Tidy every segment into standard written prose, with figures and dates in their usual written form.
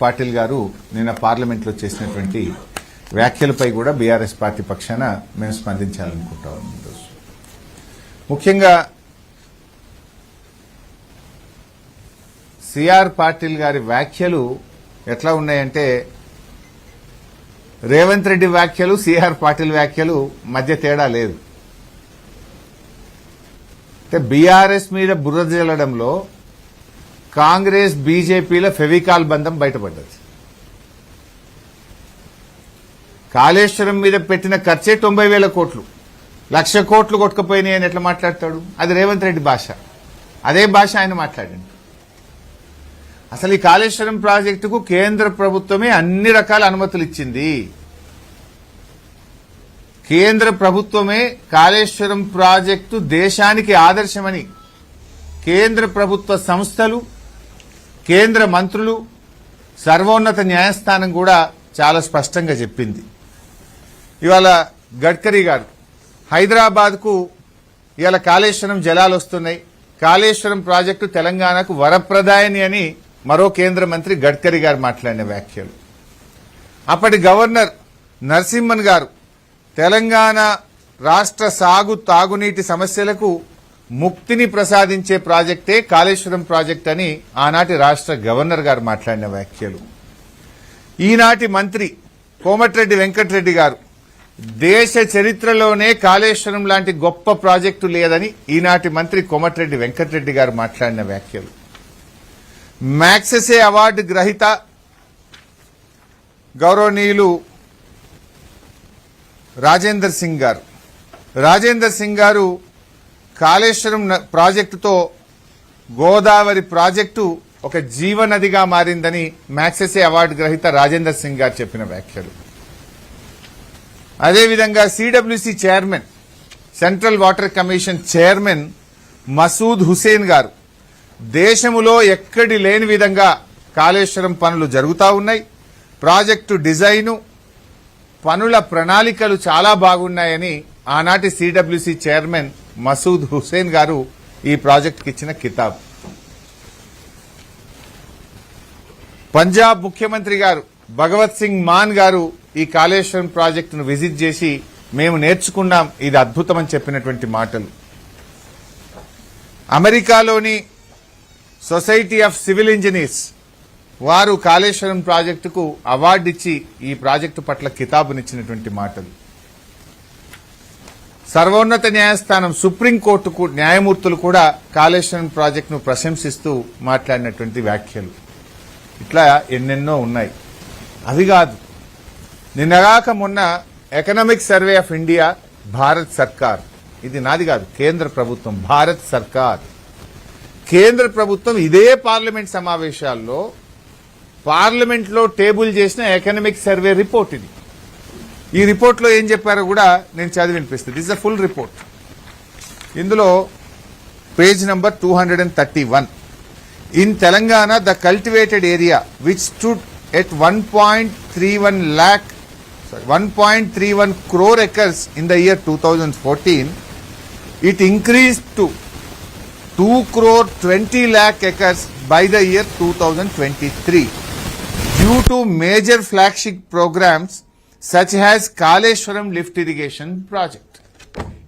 పాటిల్ గారు నిన్న పార్లమెంట్లో చేసినటువంటి వ్యాఖ్యలపై కూడా బీఆర్ఎస్ పార్టీ పక్షాన మేము స్పందించాలనుకుంటా ఉన్నాం. ముఖ్యంగా సిఆర్ పాటిల్ గారి వ్యాఖ్యలు ఎట్లా ఉన్నాయంటే, రేవంత్ రెడ్డి వ్యాఖ్యలు సిఆర్ పాటిల్ వ్యాఖ్యలు మధ్య తేడా లేదు. అంటే బీఆర్ఎస్ మీద బురద జల్లడంలో కాంగ్రెస్ బీజేపీల ఫెవికాల్ బంధం బయటపడ్డది. కాళేశ్వరం మీద పెట్టిన ఖర్చే 90,000 కోట్లు, 1,00,000 కోట్లు కొట్టుకుపోయినాయి అని ఎట్లా మాట్లాడతాడు? అది రేవంత్ రెడ్డి భాష, అదే భాష ఆయన మాట్లాడండి. అసలు ఈ కాళేశ్వరం ప్రాజెక్టుకు కేంద్ర ప్రభుత్వమే అన్ని రకాల అనుమతులు ఇచ్చింది. కేంద్ర ప్రభుత్వమే కాళేశ్వరం ప్రాజెక్టు దేశానికి ఆదర్శమని కేంద్ర ప్రభుత్వ సంస్థలు, కేంద్ర మంత్రులు, సర్వోన్నత న్యాయస్థానం కూడా చాలా స్పష్టంగా చెప్పింది. ఇవాళ గడ్కరీ గారు హైదరాబాద్కు ఇవాళ కాళేశ్వరం జలాలు వస్తున్నాయి, కాళేశ్వరం ప్రాజెక్టు తెలంగాణకు వరప్రదాయని అని మరో కేంద్ర మంత్రి గడ్కరీ గారు మాట్లాడిన వ్యాఖ్యలు. అప్పటి గవర్నర్ నరసింహన్ గారు తెలంగాణ రాష్ట్ర సాగు తాగునీటి సమస్యలకు ముక్తిని ప్రసాదించే ప్రాజెక్టే కాళేశ్వరం ప్రాజెక్ట్ అని ఆనాటి రాష్ట్ర గవర్నర్ గారు మాట్లాడిన వ్యాఖ్యలు. ఈనాటి మంత్రి కోమటిరెడ్డి వెంకటరెడ్డి గారు దేశ చరిత్రలోనే కాళేశ్వరం లాంటి గొప్ప ప్రాజెక్టు లేదని ఈనాటి మంత్రి కోమటిరెడ్డి వెంకటరెడ్డి గారు మాట్లాడిన వ్యాఖ్యలు. మ్యాగ్సెసే అవార్డు గ్రహీత గౌరవనీయులు రాజేందర్ సింగ్ గారు కాళేశ్వరం ప్రాజెక్టుతో గోదావరి ప్రాజెక్టు ఒక జీవనదిగా మారిందని మ్యాగ్సెసే అవార్డు గ్రహీత రాజేందర్ సింగ్ గారు చెప్పిన వ్యాఖ్యలు. అదేవిధంగా CWC chairman, central water commission chairman Masood Hussain గారు దేశములో ఎక్కడి లేని విధంగా కాళేశ్వరం పనులు జరుగుతూ ఉన్నాయి, ప్రాజెక్టు డిజైను, పనుల ప్రణాళికలు చాలా బాగున్నాయని ఆనాటి సిడబ్ల్యూసి చైర్మన్ మసూద్ హుసేన్ గారు ఈ ప్రాజెక్టుకి ఇచ్చిన కితాబ్. పంజాబ్ ముఖ్యమంత్రి గారు భగవత్ సింగ్ మాన్ గారు ఈ కాళేశ్వరం ప్రాజెక్టును విజిట్ చేసి మేము నేర్చుకున్నాం, ఇది అద్భుతమని చెప్పినటువంటి మాటలు. అమెరికాలోని సొసైటీ ఆఫ్ సివిల్ ఇంజనీర్స్ వారు కాళేశ్వరం ప్రాజెక్టుకు అవార్డు ఇచ్చి ఈ ప్రాజెక్టు పట్ల కితాబునిచ్చినటువంటి మాటలు. సర్వోన్నత న్యాయస్థానం, సుప్రీంకోర్టుకు న్యాయమూర్తులు కూడా కాళేశ్వరం ప్రాజెక్టును ప్రశంసిస్తూ మాట్లాడినటువంటి వ్యాఖ్యలు. ఇట్లా ఎన్నెన్నో ఉన్నాయి. అవి కాదు, నిన్నగాక మొన్న economic survey of India, Bharat సర్కార్, ఇది నాది కాదు, కేంద్ర ప్రభుత్వం, భారత్ సర్కార్, కేంద్ర ప్రభుత్వం ఇదే పార్లమెంట్ సమావేశాల్లో పార్లమెంట్లో టేబుల్ చేసిన ఎకనామిక్ సర్వే రిపోర్ట్ ఇది. ఈ రిపోర్ట్లో ఏం చెప్పారో కూడా నేను చదివి వినిపిస్తుంది. This is a full report. ఇందులో page number 231, in Telangana the cultivated area which stood at 1.31 crore acres in the year 2014, it increased to 2.20 crore acres by the year 2023 due to major flagship programs such as Kaleshwaram lift irrigation project.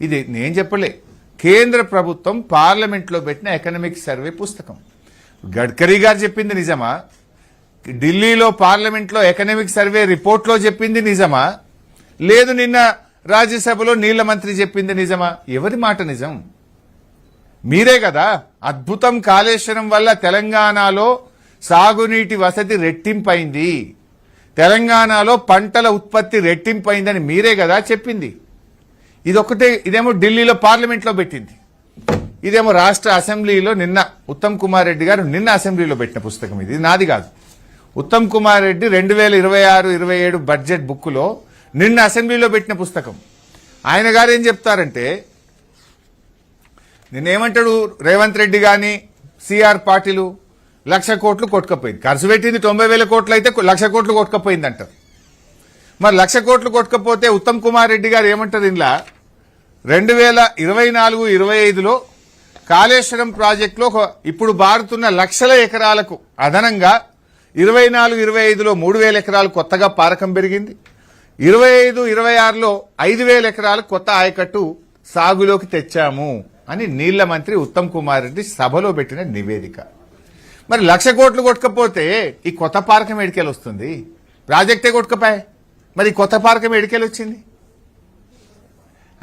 ఇది నేను చెప్పలే, కేంద్ర ప్రభుత్వం పార్లమెంట్లో పెట్టిన economic survey పుస్తకం. గడ్కరీ గారు చెప్పింది నిజమా? ఢిల్లీలో పార్లమెంట్లో ఎకనామిక్ సర్వే రిపోర్ట్లో చెప్పింది నిజమా? లేదు నిన్న రాజ్యసభలో నీళ్ల మంత్రి చెప్పింది నిజమా? ఎవరి మాట నిజం? మీరే కదా, అద్భుతం, కాళేశ్వరం వల్ల తెలంగాణలో సాగునీటి వసతి రెట్టింపైంది, తెలంగాణలో పంటల ఉత్పత్తి రెట్టింపైందని మీరే కదా చెప్పింది. ఇదొక్కటే, ఇదేమో ఢిల్లీలో పార్లమెంట్లో పెట్టింది, ఇదేమో రాష్ట్ర అసెంబ్లీలో నిన్న ఉత్తమ్ కుమార్ రెడ్డి గారు నిన్న అసెంబ్లీలో పెట్టిన పుస్తకం. ఇది నాది కాదు. ఉత్తమ్ కుమార్ రెడ్డి 2026-27 బడ్జెట్ బుక్లో నిన్న అసెంబ్లీలో పెట్టిన పుస్తకం. ఆయన గారు ఏం చెప్తారంటే, నిన్నేమంటాడు రేవంత్ రెడ్డి గాని సిఆర్ పాటిల్ 1,00,000 కోట్లు కొట్టుకపోయింది, ఖర్చు పెట్టింది 90,000 కోట్లు అయితే 1,00,000 కోట్లు కొట్టుకపోయింది అంటారు. మరి 1,00,000 కోట్లు కొట్టుకపోతే ఉత్తమ్ కుమార్ రెడ్డి గారు ఏమంటారు? ఇంట్లో 2024-25లో కాళేశ్వరం ప్రాజెక్టులో ఇప్పుడు బారుతున్న లక్షల ఎకరాలకు అదనంగా 24-25లో 3,000 ఎకరాలు కొత్తగా పారకం పెరిగింది. 25-26లో 5,000 ఎకరాలు కొత్త ఆయకట్టు సాగులోకి తెచ్చాము అని నీళ్ల మంత్రి ఉత్తమ్ కుమార్ రెడ్డి సభలో పెట్టిన నివేదిక. మరి 1,00,000 కోట్లు కొట్టకపోతే ఈ కొత్త పారకం ఎడికెళ్ళి వస్తుంది? ప్రాజెక్టే కొట్టుకపోయా, మరి కొత్త పారకం ఎడికెళ్ళి వచ్చింది?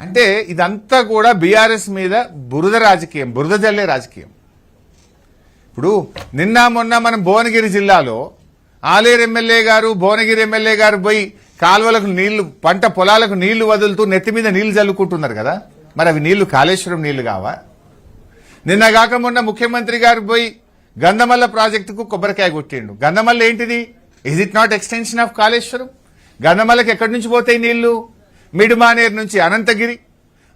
అంటే ఇదంతా కూడా బీఆర్ఎస్ మీద బురద రాజకీయం, బురద జల్లే రాజకీయం. ఇప్పుడు నిన్న మొన్న మనం భువనగిరి జిల్లాలో ఆలేరు ఎమ్మెల్యే గారు, భువనగిరి ఎమ్మెల్యే గారు పోయి కాలువలకు నీళ్లు, పంట పొలాలకు నీళ్లు వదులుతూ నెత్తి మీద నీళ్లు చల్లుకుంటున్నారు కదా. మరి అవి నీళ్లు కాళేశ్వరం నీళ్లు కావా? నిన్న కాక మొన్న ముఖ్యమంత్రి గారు పోయి గంధమల్ల ప్రాజెక్టుకు కొబ్బరికాయ కొట్టిండు. గంధమల్ల ఏంటిది? Is it not extension of Kaleshwaram? గంధమల్లకి ఎక్కడి నుంచి పోతాయి నీళ్లు? మిడ్మానేర్ నుంచి అనంతగిరి,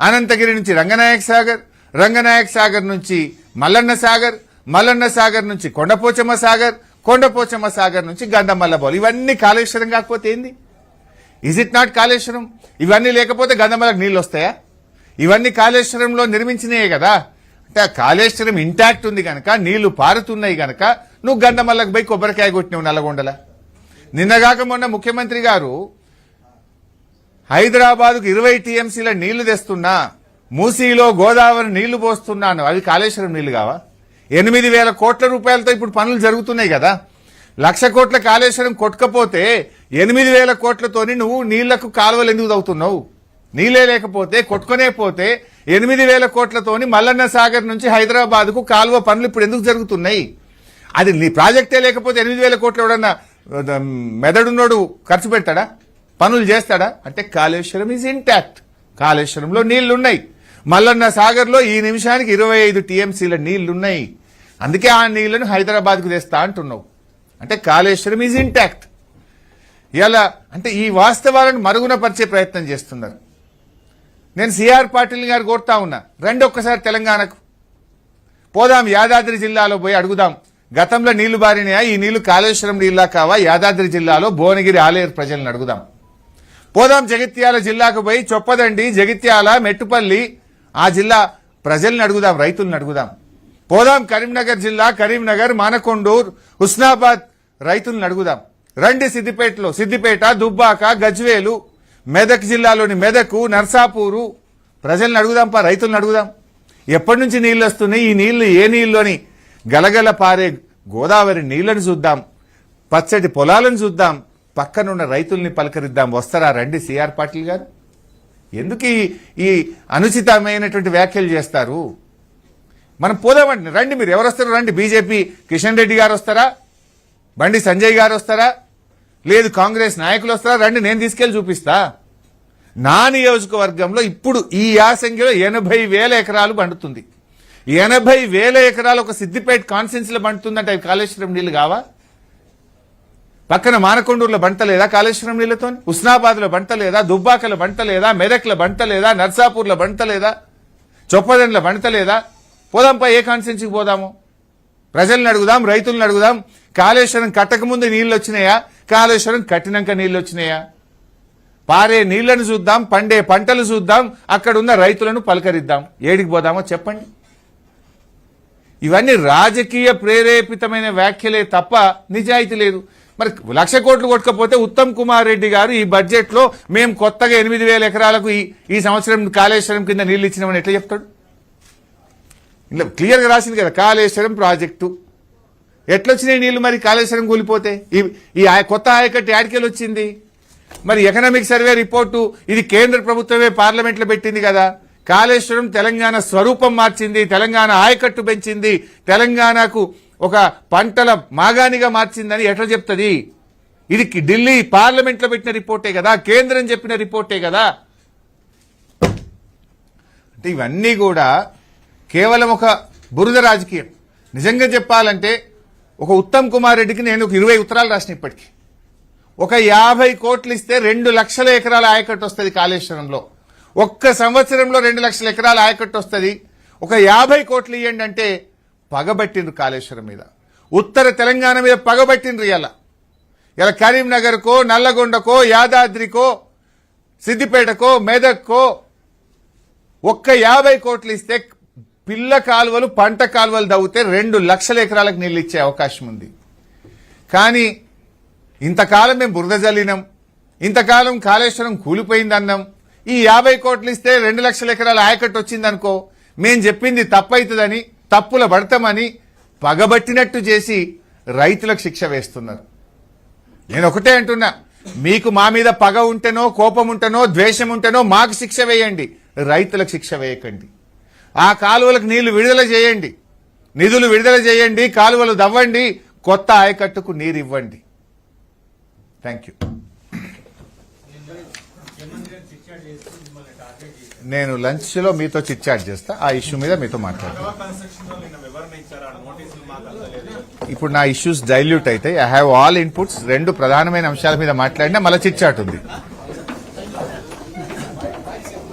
అనంతగిరి నుంచి రంగనాయక్ సాగర్, రంగనాయక్ సాగర్ నుంచి మల్లన్న సాగర్, మల్లన్న సాగర్ నుంచి కొండపోచమ్మ సాగర్, కొండపోచమ్మ సాగర్ నుంచి గంధమల్ల బౌల్. ఇవన్నీ కాళేశ్వరం కాకపోతే ఏంది? Is it not Kaleshwaram? ఇవన్నీ లేకపోతే గంధమల్లకు నీళ్ళు వస్తాయా? ఇవన్నీ కాళేశ్వరంలో నిర్మించినాయే కదా. అంటే కాళేశ్వరం ఇంటాక్ట్ ఉంది కనుక, నీళ్లు పారుతున్నాయి కనుక నువ్వు గంధమల్లకు పోయి కొబ్బరికాయ కొట్టినావు నల్లగొండల. నిన్నగాక మొన్న ముఖ్యమంత్రి గారు హైదరాబాద్కు 20 టీఎంసీల నీళ్లు తెస్తున్నా, మూసీలో గోదావరి నీళ్లు పోస్తున్నాను, అవి కాళేశ్వరం నీళ్లు కావా? 8,000 కోట్ల రూపాయలతో ఇప్పుడు పనులు జరుగుతున్నాయి కదా. 1,00,000 కోట్ల కాళేశ్వరం కొట్టకపోతే 8,000 కోట్లతోని నువ్వు నీళ్లకు కాలువలు ఎందుకు తవ్వుతున్నావు? నీళ్లే లేకపోతే, కొట్టుకునే పోతే 8,000 కోట్లతోని మల్లన్న సాగర్ నుంచి హైదరాబాద్ కు కాలువ పనులు ఇప్పుడు ఎందుకు జరుగుతున్నాయి? అది నీ ప్రాజెక్టే లేకపోతే 8,000 కోట్లు ఎవడన్నా మెదడున్నోడు ఖర్చు పెడతాడా? పనులు చేస్తాడా? అంటే కాళేశ్వరం ఈజ్ ఇంటాక్ట్. కాళేశ్వరంలో నీళ్లున్నాయి. మల్లన్న సాగర్ లో ఈ నిమిషానికి 25 టీఎంసీల నీళ్లున్నాయి. అందుకే ఆ నీళ్లను హైదరాబాద్ కు తెస్తా అంటున్నావు. అంటే కాళేశ్వరం ఈజ్ ఇంటాక్ట్. ఇలా అంటే ఈ వాస్తవాలను మరుగున పరిచే ప్రయత్నం చేస్తున్నారు. నేను సిఆర్ పాటిల్ గారు కోరుతా ఉన్నా, రండి ఒక్కసారి తెలంగాణకు పోదాం, యాదాద్రి జిల్లాలో పోయి అడుగుదాం, గతంలో నీళ్లు బారినాయా, ఈ నీళ్లు కాళేశ్వరం నీళ్ళా కావా? యాదాద్రి జిల్లాలో భువనగిరి ఆలేరు ప్రజలను అడుగుదాం. పోదాం జగిత్యాల జిల్లాకు పోయి చొప్పదండి, జగిత్యాల, మెట్టుపల్లి ఆ జిల్లా ప్రజల్ని అడుగుదాం, రైతులను అడుగుదాం. పోదాం కరీంనగర్ జిల్లా, కరీంనగర్, మానకొండూరు, హుస్నాబాద్ రైతులను అడుగుదాం. రండి సిద్దిపేటలో, సిద్దిపేట, దుబ్బాక, గజ్వేలు, మెదక్ జిల్లాలోని మెదకు, నర్సాపూరు ప్రజల్ని అడుగుదాం, రైతులను అడుగుదాం. ఎప్పటి నుంచి నీళ్లు వస్తున్నాయి, ఈ నీళ్లు ఏ నీళ్లోని గలగల పారే గోదావరి నీళ్లను చూద్దాం, పచ్చటి పొలాలను చూద్దాం, పక్కనున్న రైతుల్ని పలకరిద్దాం. వస్తారా? రండి సిఆర్ పాటిల్ గారు. ఎందుకు ఈ అనుచితమైనటువంటి వ్యాఖ్యలు చేస్తారు? మనం పోదామండి, రండి. మీరు ఎవరు వస్తారు? రండి. బీజేపీ కిషన్ రెడ్డి గారు వస్తారా? బండి సంజయ్ గారు వస్తారా? లేదు కాంగ్రెస్ నాయకులు వస్తారా? రండి, నేను తీసుకెళ్లి చూపిస్తా. నా నియోజకవర్గంలో ఇప్పుడు ఈ యాసంగిలో 80,000 ఎకరాలు పండుతుంది. 80,000 ఎకరాలు ఒక సిద్దిపేట కాన్స్టిట్యున్సీలో పండుతుందంటే అవి కాళేశ్వరం నీళ్లు కావా? పక్కన మానకొండూరులో బంట లేదా కాళేశ్వరం నీళ్లతో? హుస్నాబాద్ లో బంట లేదా? దుబ్బాకలో బంట లేదా? మెదక్లో బంట లేదా? నర్సాపూర్లో బంట లేదా? చొప్పదండ్ల బంట లేదా? పోదాంపై ఏ కాన్స్టిట్యున్సీకి పోదాము? ప్రజల్ని అడుగుదాం, రైతులను అడుగుదాం. కాళేశ్వరం కట్టకముందు నీళ్లు వచ్చినాయా? కాళేశ్వరం కట్టినాక నీళ్లు వచ్చినాయా? పారే నీళ్లను చూద్దాం, పండే పంటలు చూద్దాం, అక్కడున్న రైతులను పలకరిద్దాం. ఏడికి పోదామో చెప్పండి. ఇవన్నీ రాజకీయ ప్రేరేపితమైన వ్యాఖ్యలే తప్ప నిజాయితీ లేదు. మరి 1,00,000 కోట్లు కొట్టకపోతే ఉత్తమ్ కుమార్ రెడ్డి గారు ఈ బడ్జెట్ లో మేము కొత్తగా 8,000 ఎకరాలకు ఈ సంవత్సరం కాళేశ్వరం కింద నీళ్లు ఇచ్చినామని ఎట్లా చెప్తాడు? ఇలా క్లియర్ గా రాసింది కదా కాళేశ్వరం ప్రాజెక్టు. ఎట్లొచ్చినాయి నీళ్లు మరి కాళేశ్వరం కూలిపోతే? ఈ కొత్త ఆయకట్టు యాడికెళ్ళి వచ్చింది? మరి ఎకనామిక్ సర్వే రిపోర్టు ఇది కేంద్ర ప్రభుత్వమే పార్లమెంట్ లో పెట్టింది కదా. కాళేశ్వరం తెలంగాణ స్వరూపం మార్చింది, తెలంగాణ ఆయకట్టు పెంచింది, తెలంగాణకు ఒక పంటల మాగానిగా మార్చిందని ఎట్లా చెప్తుంది? ఇది ఢిల్లీ పార్లమెంట్ లో పెట్టిన రిపోర్టే కదా, కేంద్రం చెప్పిన రిపోర్టే కదా. అంటే ఇవన్నీ కూడా కేవలం ఒక బురద రాజకీయం. నిజంగా చెప్పాలంటే ఒక ఉత్తమ్ కుమార్ రెడ్డికి నేను ఒక 20 ఉత్తరాలు రాసిన ఇప్పటికీ. ఒక 50 కోట్లు ఇస్తే 2 లక్షల ఎకరాల ఆయకట్టు వస్తుంది కాళేశ్వరంలో. ఒక్క సంవత్సరంలో 2 లక్షల ఎకరాల ఆయకట్టు వస్తుంది. ఒక 50 కోట్లు ఇవ్వండి అంటే పగబట్టిండ్రు కాళేశ్వరం మీద, ఉత్తర తెలంగాణ మీద పగబట్టిండ్రు. ఇలా కరీంనగర్కో, నల్లగొండకో, యాదాద్రికో, సిద్దిపేటకో, మెదక్కో ఒక్క 50 కోట్లు ఇస్తే పిల్ల కాలువలు, పంట కాలువలు దవ్వుతే 2 లక్షల ఎకరాలకు నీళ్లు ఇచ్చే అవకాశం ఉంది. కానీ ఇంతకాలం మేము బురద జల్లినాం, ఇంతకాలం కాళేశ్వరం కూలిపోయిందన్నాం, ఈ 50 కోట్లు ఇస్తే 2 లక్షల ఎకరాల ఆయకట్టు వచ్చిందనుకో, మేం చెప్పింది తప్పైతుందని, తప్పుల పడతామని పగబట్టినట్టు చేసి రైతులకు శిక్ష వేస్తున్నారు. నేను ఒకటే అంటున్నా, మీకు మా మీద పగ ఉంటేనో, కోపం ఉంటేనో, ద్వేషం ఉంటేనో మాకు శిక్ష వేయండి, రైతులకు శిక్ష వేయకండి. ఆ కాలువలకు నీళ్లు విడుదల చేయండి, నిధులు విడుదల చేయండి, కాలువలు దవ్వండి, కొత్త ఆయకట్టుకు నీరు ఇవ్వండి. Thank you. నేను లంచ్ లో మీతో చిట్చాట్ చేస్తా, ఆ ఇష్యూ మీద మీతో మాట్లాడతా. ఇప్పుడు నా ఇష్యూస్ డైల్యూట్ అయితే ఐ హ్యావ్ ఆల్ ఇన్పుట్స్. 2 ప్రధానమైన అంశాల మీద మాట్లాడినా మళ్ళీ చిట్చాట్ ఉంది.